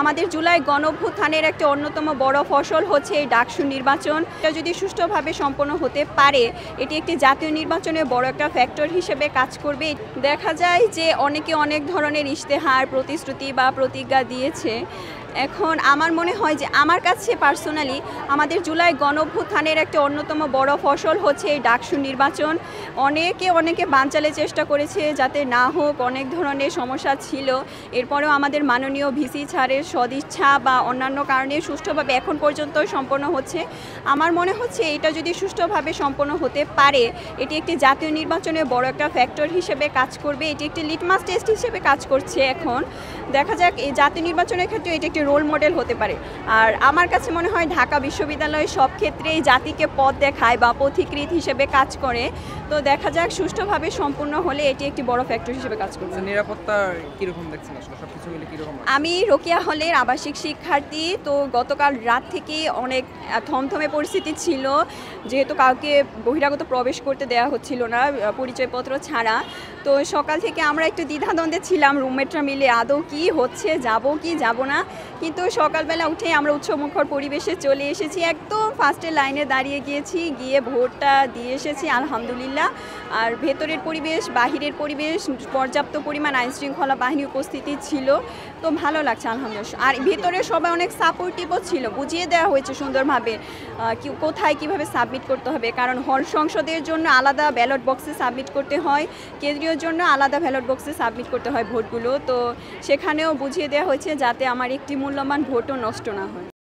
আমাদের জুলাই গণঅভ্যুত্থানের একটা অন্যতম বড় ফসল হচ্ছে এই ডাকসু নির্বাচন। এটা যদি সুষ্ঠুভাবে সম্পন্ন হতে পারে, এটি একটি জাতীয় নির্বাচনের বড় একটা ফ্যাক্টর হিসেবে কাজ করবে। দেখা যায় যে অনেকে অনেক ধরনের ইশতেহার, প্রতিশ্রুতি বা প্রতিজ্ঞা দিয়েছে। এখন আমার মনে হয় যে আমার কাছে পার্সোনালি আমাদের জুলাই গণঅভ্যুত্থানের একটা অন্যতম বড় ফসল হচ্ছে এই ডাকসু নির্বাচন। অনেকে বানচালে চেষ্টা করেছে যাতে না হোক, অনেক ধরনের সমস্যা ছিল। এরপরেও আমাদের মাননীয় ভিসি স্যারের সদিচ্ছা বা অন্যান্য কারণে সুষ্ঠুভাবে এখন পর্যন্ত সম্পন্ন হচ্ছে। আমার মনে হচ্ছে এটা যদি সুষ্ঠুভাবে সম্পন্ন হতে পারে, এটি একটি জাতীয় নির্বাচনের বড় একটা ফ্যাক্টর হিসেবে কাজ করবে। এটি একটি লিটমাস টেস্ট হিসেবে কাজ করছে। এখন দেখা যাক এই জাতীয় নির্বাচনের ক্ষেত্রে এটি একটি রোল মডেল হতে পারে। আর আমার কাছে মনে হয় ঢাকা বিশ্ববিদ্যালয় সব ক্ষেত্রেই জাতিকে পথ দেখায় বা পথিকৃৎ হিসেবে কাজ করে। তো দেখা যাক সুষ্ঠুভাবে সম্পূর্ণ হলে এটি একটি বড় ফ্যাক্টর হিসেবে কাজ করবে। নিরাপত্তা কিরকম দেখছেন আসলে সবকিছু মিলে কিরকম? আমি রোকেয়া হলের আবাসিক শিক্ষার্থী। তো গতকাল রাত থেকে অনেক থমথমে পরিস্থিতি ছিল, যেহেতু কাউকে বহিরাগত প্রবেশ করতে দেওয়া হচ্ছিল না পরিচয়পত্র ছাড়া। তো সকাল থেকে আমরা একটু দ্বিধাদ্বন্দ্বে ছিলাম রুমমেটরা মিলে, আদৌ কি হচ্ছে, যাব কি যাব না। কিন্তু সকালবেলা উঠে আমরা উৎসবমুখর পরিবেশে চলে এসেছি, একদম ফার্স্টের লাইনে দাঁড়িয়ে গিয়েছি, গিয়ে ভোটটা দিয়ে এসেছি আলহামদুলিল্লাহ। আর ভেতরের পরিবেশ, বাহিরের পরিবেশ, পর্যাপ্ত পরিমাণ আইনশৃঙ্খলা বাহিনী উপস্থিতি ছিল। তো ভালো লাগছে আলহামদুলিল্লাহ। আর ভেতরে সবাই অনেক সাপোর্টিভও ছিল, বুঝিয়ে দেওয়া হয়েছে সুন্দরভাবে কোথায় কিভাবে সাবমিট করতে হবে। কারণ হল সংসদের জন্য আলাদা ব্যালট বক্সে সাবমিট করতে হয়, কেন্দ্রীয় জন্য আলাদা ব্যালট বক্সে সাবমিট করতে হয় ভোটগুলো। তো সেখানেও বুঝিয়ে দেওয়া হয়েছে যাতে আমার একটি মূল্যবান ভোটও নষ্ট না হয়।